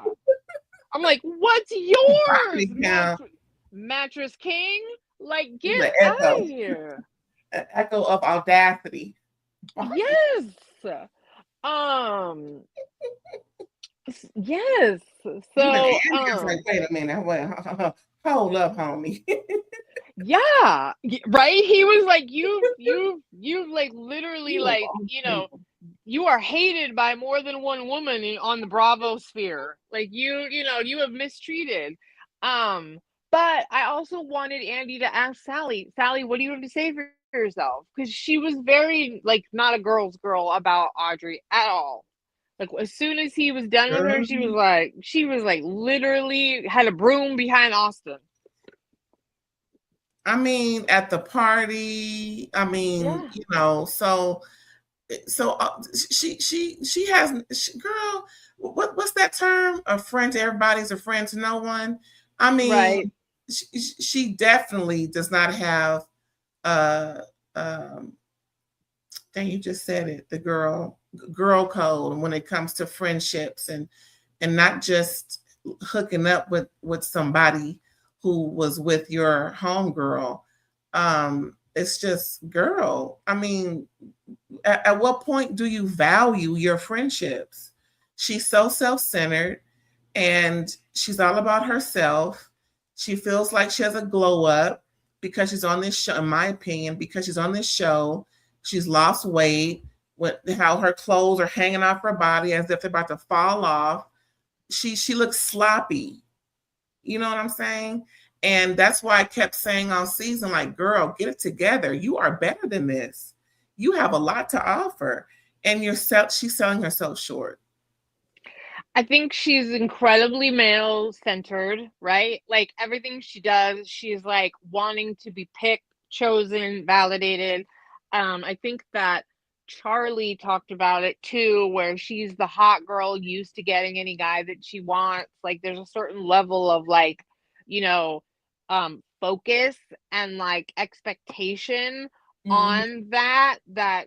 I'm like, what's yours, Mattress King? Like, get out of here. Echo of audacity. Yes. Yes. So like, wait a minute, hold up, homie. Yeah, right. He was like, you like literally like you are hated by more than one woman on the Bravo sphere. Like you have mistreated. But I also wanted Andy to ask Sally, what do you have to say for yourself? Because she was very like not a girl's girl about Audrey at all. Like as soon as he was done with her, she was like literally had a broom behind Austin. I mean, at the party. I mean, Yeah. so she has girl. What's that term? A friend to everybody is a friend to no one. I mean, Right. she definitely does not have uh um dang, you just said it, the girl code when it comes to friendships and not just hooking up with somebody who was with your homegirl. It's just, girl, I mean, at what point do you value your friendships? She's so self-centered and she's all about herself. She feels like she has a glow up because she's on this show, in my opinion, because she's on this show. She's lost weight, with how her clothes are hanging off her body as if they're about to fall off. She looks sloppy. You know what I'm saying? And that's why I kept saying all season, like, girl, get it together. You are better than this. You have a lot to offer. And she's selling herself short. I think she's incredibly male centered, right? Like everything she does, she's like wanting to be picked, chosen, validated. I think that Charlie talked about it too, where she's the hot girl used to getting any guy that she wants. Like there's a certain level of like, you know, focus and like expectation Mm-hmm. on that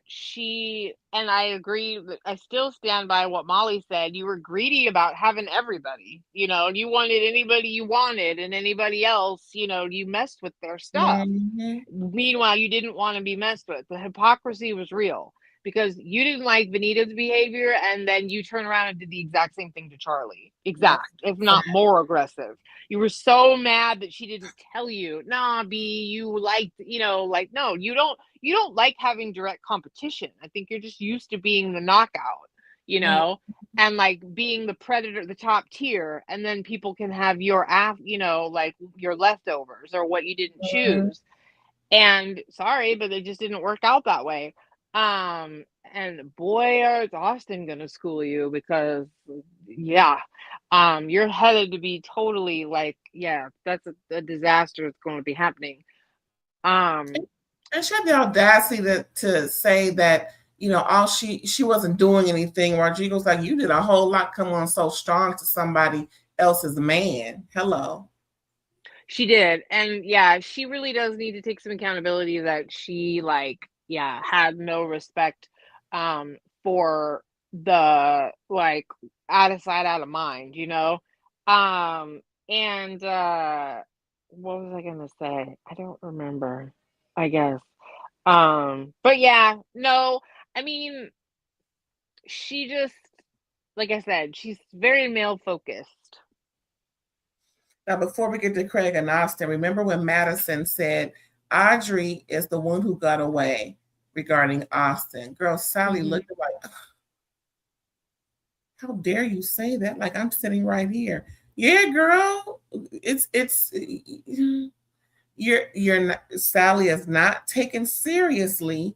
she, and I agree, I still stand by what Molly said. You were greedy about having everybody, and you wanted anybody you wanted, and anybody else, you messed with their stuff. Mm-hmm. Meanwhile, you didn't want to be messed with. The hypocrisy was real because you didn't like Vanita's behavior, and then you turn around and did the exact same thing to Charlie. That's Exact, if sad. not more aggressive. You were so mad that she didn't tell you, nah, B, you liked, like, no, you don't like having direct competition. I think you're just used to being the knockout, Mm-hmm. and like being the predator, the top tier, and then people can have like your leftovers or what you didn't choose. And sorry, but it just didn't work out that way. And boy, is Austin gonna school you because yeah, you're headed to be totally like, yeah, that's a disaster that's going to be happening. Um, And she had the audacity to say that, all she wasn't doing anything. Rodrigo's like, you did a whole lot come on so strong to somebody else's man. Hello. She did. And yeah, she really does need to take some accountability that she like, yeah, had no respect for the like out of sight, out of mind, and what was I gonna say? I don't remember, I guess. But yeah, no, I mean, she just, like I said, she's very male focused. Now, before we get to Craig and Austin, remember when Madison said Audrey is the one who got away regarding Austin? Girl, Sally Mm-hmm. looked like, how dare you say that? Like I'm sitting right here. Yeah, girl, it's you're not, Sally is not taken seriously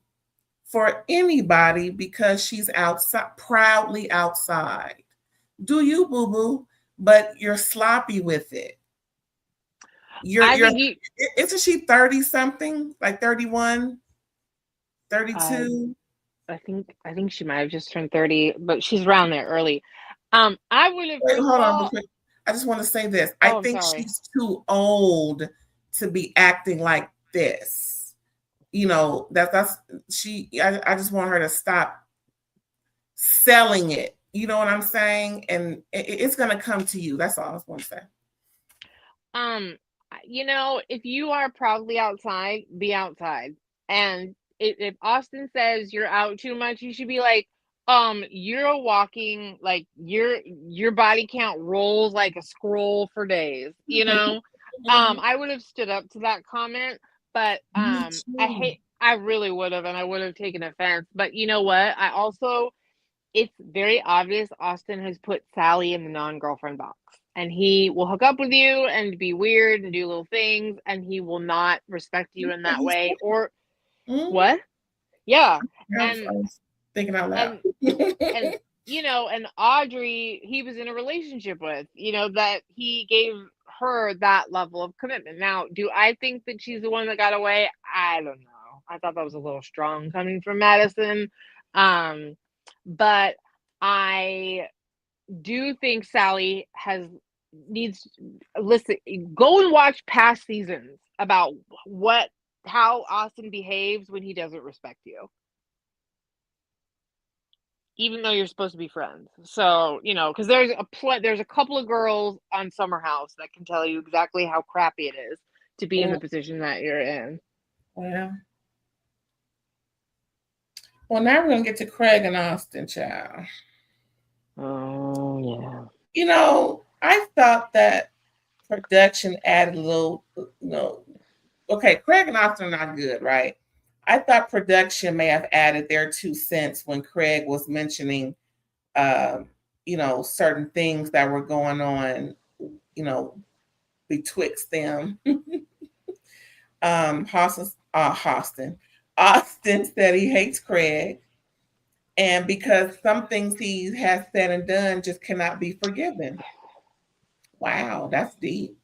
for anybody because she's outside, proudly outside. Do you, boo boo? But you're sloppy with it. I You're think you isn't she 30 something? Like 31, I 32? I think she might have just turned 30, but she's around there early. I would have, Wait, first of hold on real all, quick. I just want to say this. I oh, I'm think sorry. she's too old to be acting like this. That's I just want her to stop selling it. You know what I'm saying? And it's gonna come to you. That's all I was want to say. Um, if you are proudly outside, be outside. And if Austin says you're out too much, you should be like, you're walking like your body count rolls like a scroll for days, I would have stood up to that comment, but Me too. I really would have, and I would have taken offense. But you know what? It's very obvious Austin has put Sally in the non-girlfriend box. And he will hook up with you and be weird and do little things, and he will not respect you in Yeah, that he way. said, Or mm, what? Yeah. I And was thinking out loud. and and and Audrey, he was in a relationship with, that he gave her that level of commitment. Now, do I think that she's the one that got away? I don't know. I thought that was a little strong coming from Madison. But I do think Sally needs listen, go and watch past seasons about how Austin behaves when he doesn't respect you, even though you're supposed to be friends. So, because there's a couple of girls on Summer House that can tell you exactly how crappy it is to be in the position that you're in. Well, now we're gonna get to Craig and Austin, child. Oh yeah. I thought that production added a little, okay, Craig and Austin are not good, right? I thought production may have added their 2 cents when Craig was mentioning, certain things that were going on, betwixt them. Austin said he hates Craig, and because some things he has said and done just cannot be forgiven. Wow, that's deep.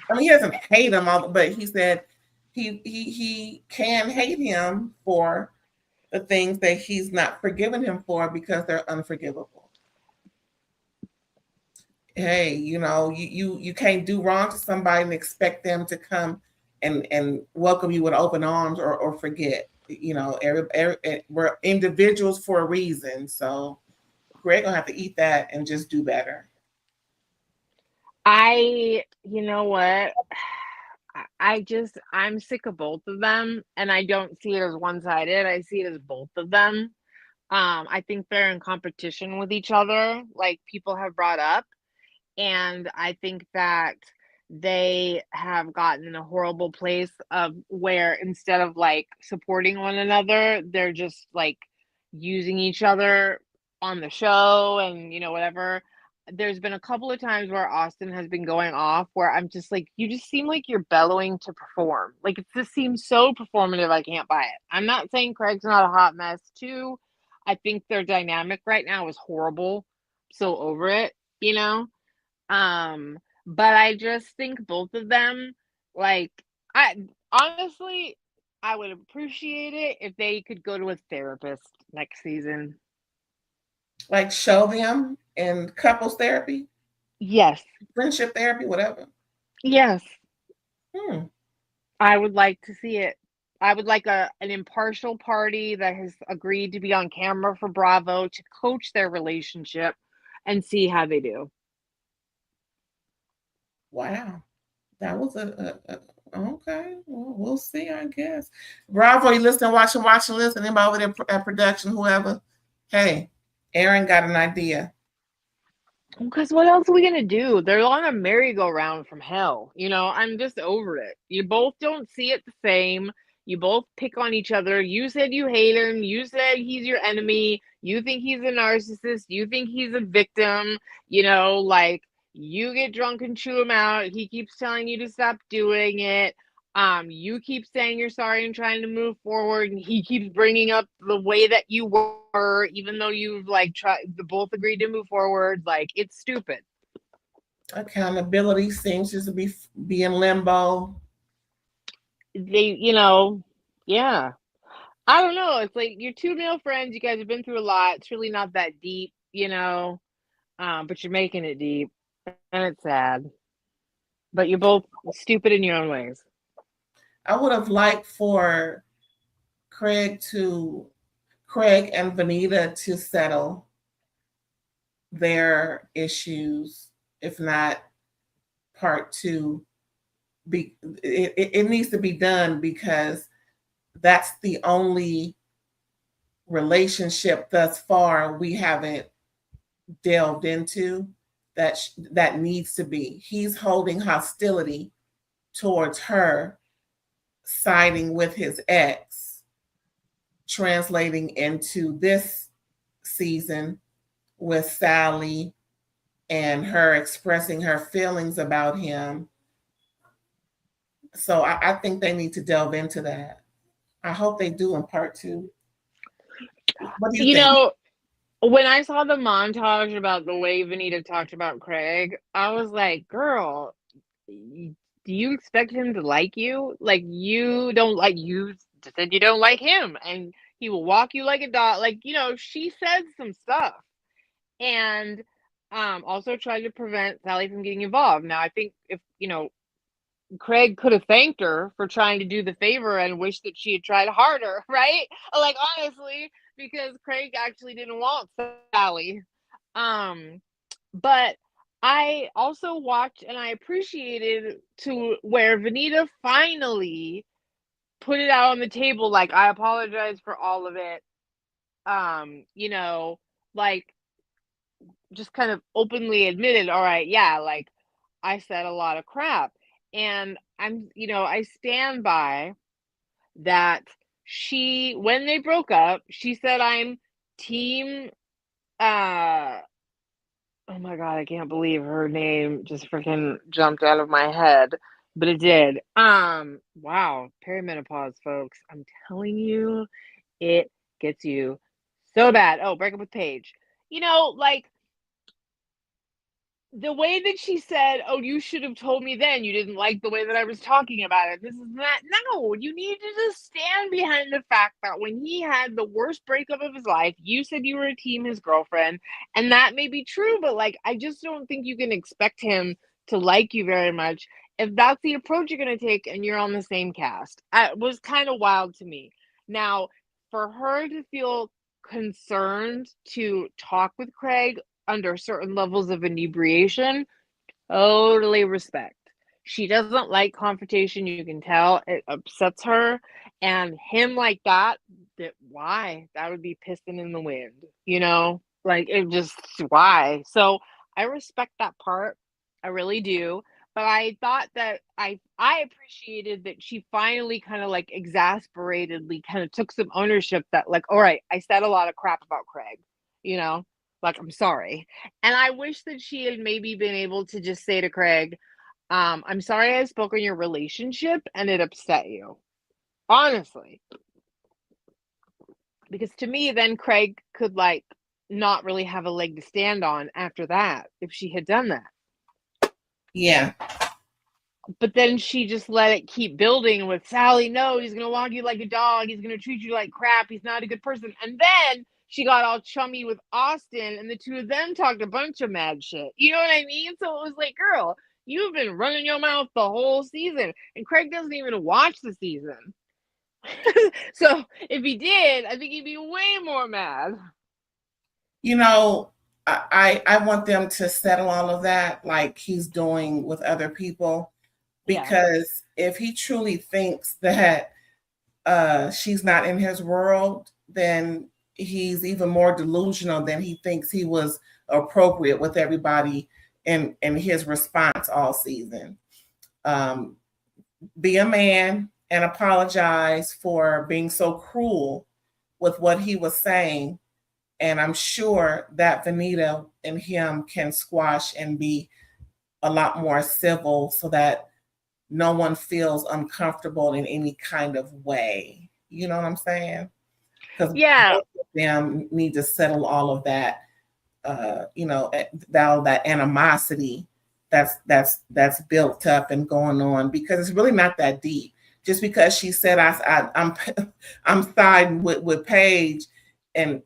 I mean, he doesn't hate him, but he said he can hate him for the things that he's not forgiven him for because they're unforgivable. Hey, you can't do wrong to somebody and expect them to come and welcome you with open arms or forget. We're individuals for a reason. So Greg gonna have to eat that and just do better. You know what? I'm sick of both of them, and I don't see it as one-sided. I see it as both of them. I think they're in competition with each other, like people have brought up. And I think that they have gotten in a horrible place of where instead of like supporting one another, they're just like using each other on the show and whatever. There's been a couple of times where Austin has been going off where I'm just like, you just seem like you're bellowing to perform. Like it just seems so performative. I can't buy it. I'm not saying Craig's not a hot mess too. I think their dynamic right now is horrible. So over it, but I just think both of them, like, I honestly, I would appreciate it if they could go to a therapist next season. Like show them in couples therapy? Yes. Friendship therapy, whatever. Yes. I would like to see it. I would like an impartial party that has agreed to be on camera for Bravo to coach their relationship and see how they do. Wow. That was okay. Well, we'll see, I guess. Bravo, you listening, watching, listen. Anybody over there at production, whoever. Hey, Aaron got an idea. Because what else are we gonna do? They're on a merry-go-round from hell. I'm just over it. You both don't see it the same. You both pick on each other. You said you hate him. You said he's your enemy. You think he's a narcissist. You think he's a victim. Like you get drunk and chew him out. He keeps telling you to stop doing it. You keep saying you're sorry and trying to move forward, and he keeps bringing up the way that you were, even though you've both agreed to move forward. Like it's stupid. Accountability seems just to be in limbo. They, yeah. I don't know. It's like you're two male friends. You guys have been through a lot. It's really not that deep, but you're making it deep, and it's sad. But you're both stupid in your own ways. I would have liked for Craig and Vanita to settle their issues, if not part 2. It needs to be done because that's the only relationship thus far we haven't delved into that needs to be. He's holding hostility towards her, siding with his ex, translating into this season with Sally and her expressing her feelings about him. So I think they need to delve into that. I hope they do in part 2. What do you think? When I saw the montage about the way Vanita talked about Craig, I was like, girl, do you expect him to like you? Like, you don't like, you said you don't like him, and he will walk you like a dog. Like, she said some stuff, and also tried to prevent Sally from getting involved. Now, I think if Craig could have thanked her for trying to do the favor and wished that she had tried harder, right? Like, honestly, because Craig actually didn't want Sally. Um, but I also watched and I appreciated to where Vanita finally put it out on the table, like, I apologize for all of it. Like, just kind of openly admitted, all right, yeah, like, I said a lot of crap. And I stand by that. When they broke up, she said, I'm team, oh my God, I can't believe her name just freaking jumped out of my head, but it did. Wow, perimenopause, folks. I'm telling you, it gets you so bad. Oh, break up with Paige. Like, the way that she said, oh, you should have told me then you didn't like the way that I was talking about it. This is not, no, you need to just stand behind the fact that when he had the worst breakup of his life, you said you were a team his girlfriend. And that may be true, but like, I just don't think you can expect him to like you very much if that's the approach you're going to take and you're on the same cast. It was kind of wild to me. Now, for her to feel concerned to talk with Craig under certain levels of inebriation, totally respect. She doesn't like confrontation. You can tell it upsets her. And him like that, why? That would be pissing in the wind, Like, it just, why? So I respect that part. I really do. But I thought that I appreciated that she finally kind of like exasperatedly kind of took some ownership that, like, all right, I said a lot of crap about Craig, you know? Like, I'm sorry. And I wish that she had maybe been able to just say to Craig, I'm sorry I spoke on your relationship and it upset you. Honestly. Because to me, then Craig could, like, not really have a leg to stand on after that if she had done that. Yeah. But then she just let it keep building with Sally. No, he's going to walk you like a dog. He's going to treat you like crap. He's not a good person. And then she got all chummy with Austin, and the two of them talked a bunch of mad shit. You know what I mean? So it was like, girl, you've been running your mouth the whole season. And Craig doesn't even watch the season. So if he did, I think he'd be way more mad. I want them to settle all of that like he's doing with other people. Because if he truly thinks that she's not in his world, then he's even more delusional than he thinks he was appropriate with everybody in his response all season. Be a man and apologize for being so cruel with what he was saying. And I'm sure that Vanita and him can squash and be a lot more civil so that no one feels uncomfortable in any kind of way. You know what I'm saying? Because both of them need to settle all of that, all that animosity that's built up and going on, because it's really not that deep. Just because she said I'm siding with Paige, and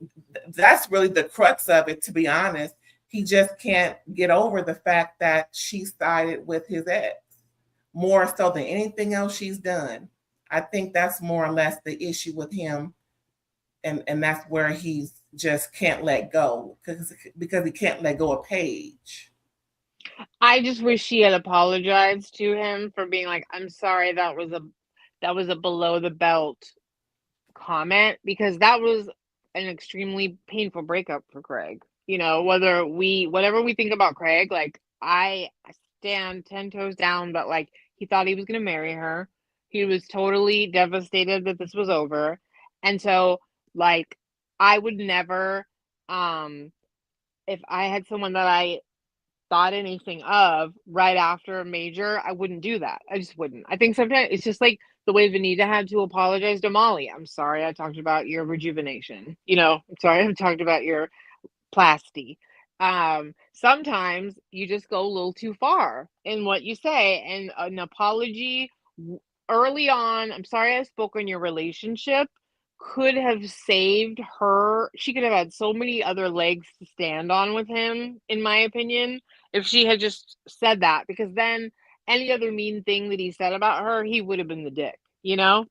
that's really the crux of it, to be honest. He just can't get over the fact that she sided with his ex more so than anything else she's done. I think that's more or less the issue with him. And that's where he just can't let go because he can't let go of Paige. I just wish she had apologized to him for being like, I'm sorry, that was a below the belt comment, because that was an extremely painful breakup for Craig. Whatever we think about Craig, like, I stand 10 toes down, but like, he thought he was going to marry her. He was totally devastated that this was over. And so, like, I would never, if I had someone that I thought anything of right after a major, I wouldn't do that. I just wouldn't. I think sometimes it's just like the way Vanita had to apologize to Molly. I'm sorry I talked about your rejuvenation. I'm sorry I talked about your plasty. Sometimes you just go a little too far in what you say, and an apology early on, I'm sorry I spoke on your relationship, could have saved her. She could have had so many other legs to stand on with him, in my opinion, if she had just said that, because then any other mean thing that he said about her, he would have been the dick, you know?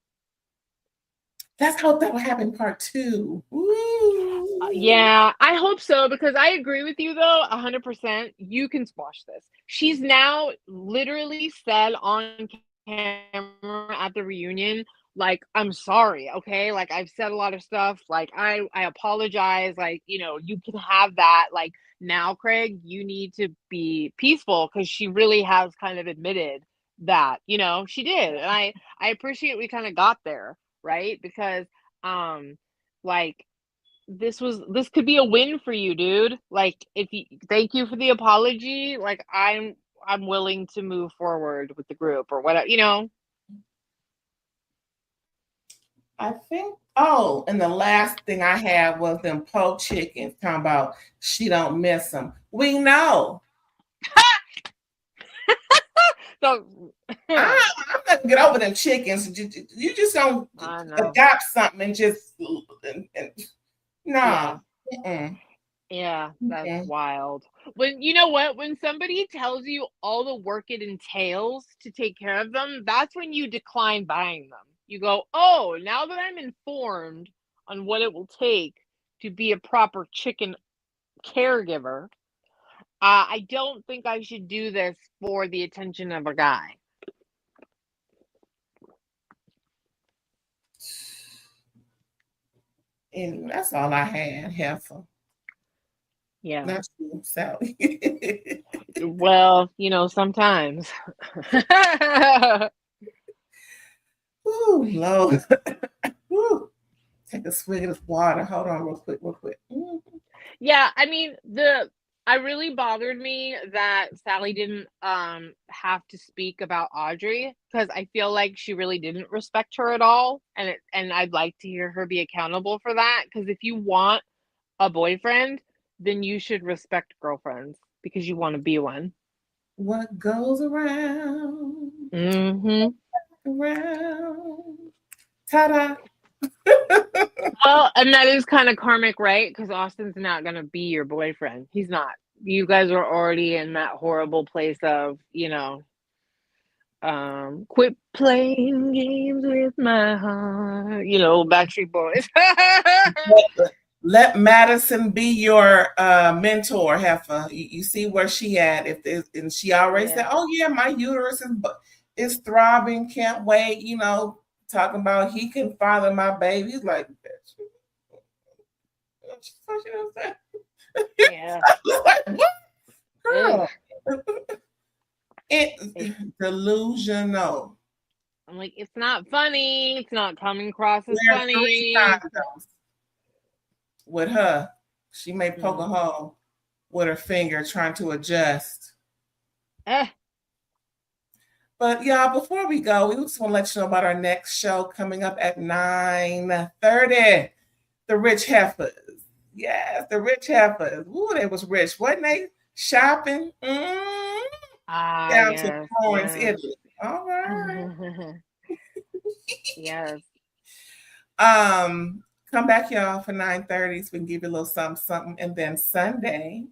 Let's hope that will happen part 2. Ooh. Yeah, I hope so, because I agree with you though, 100%. You can squash this. She's now literally said on camera at the reunion, like, I'm sorry, okay? Like, I've said a lot of stuff. Like, I apologize. Like, you can have that. Like, now, Craig, you need to be peaceful, because she really has kind of admitted that, she did. And I appreciate we kind of got there, right? Because like, this could be a win for you, dude. Like, if you thank you for the apology, like, I'm willing to move forward with the group or whatever. I think, and the last thing I had was them po chickens talking about she don't miss them. We know. So I'm not gonna get over them chickens. You just don't adopt something and just no. Yeah, that's wild. When you know what, when somebody tells you all the work it entails to take care of them, that's when you decline buying them. You go, oh, now that I'm informed on what it will take to be a proper chicken caregiver, I don't think I should do this for the attention of a guy. And that's all I had, Heifer. Yeah. Not you, Sally. Well, sometimes. Ooh, Lord. Ooh. Take a swig of this water. Hold on real quick. Yeah, I mean, I really bothered me that Sally didn't have to speak about Audrey, because I feel like she really didn't respect her at all, and I'd like to hear her be accountable for that, because if you want a boyfriend, then you should respect girlfriends, because you want to be one. What goes around? Around. Ta-da. Well, and that is kind of karmic, right? Because Austin's not going to be your boyfriend. He's not. You guys are already in that horrible place of, quit playing games with my heart, Backstreet Boys. Let Madison be your mentor, Heifer. You see where she at. And she already said, oh yeah, my uterus is throbbing, can't wait, talking about he can father my baby. He's like, bitch. Yeah. Like, what? Girl. It's delusional. I'm like, it's not funny. It's not coming across as funny. With her, she may poke a hole with her finger trying to adjust. But y'all, before we go, we just want to let you know about our next show coming up at 9:30. The Rich Heifers. Yes, the Rich Heifers. Ooh, they was rich, wasn't they? Shopping. Down to Florence, Italy. All right. Yes. Come back, y'all, for 9:30 so we can give you a little something. And then Sunday,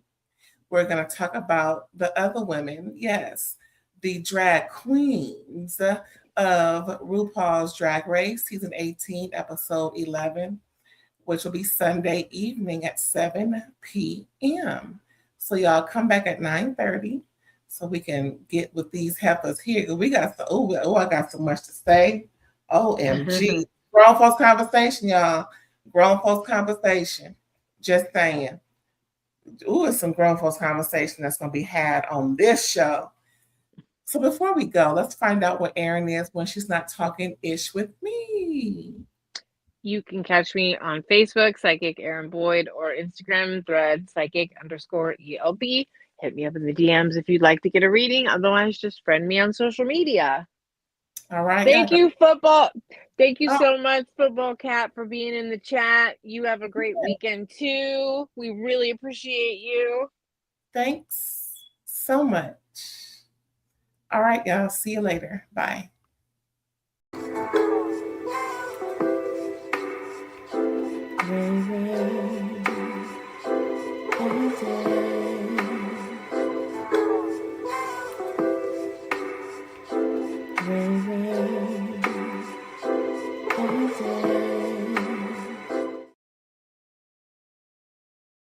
we're going to talk about the other women. Yes, the drag queens of RuPaul's Drag Race, season 18, episode 11, which will be Sunday evening at 7 p.m. So y'all come back at 9:30 so we can get with these heifers here. We got I got so much to say. OMG. Grown folks conversation, y'all. Grown folks conversation. Just saying. Ooh, it's some grown folks conversation that's going to be had on this show. So before we go, let's find out what Erin is when she's not talking ish with me. You can catch me on Facebook, Psychic Erin Boyd, or Instagram, thread, Psychic_ELB. Hit me up in the DMs if you'd like to get a reading. Otherwise, just friend me on social media. All right. Thank you, football. Thank you so much, Football Cat, for being in the chat. You have a great weekend, too. We really appreciate you. Thanks so much. All right, y'all. See you later. Bye. Ray, ray,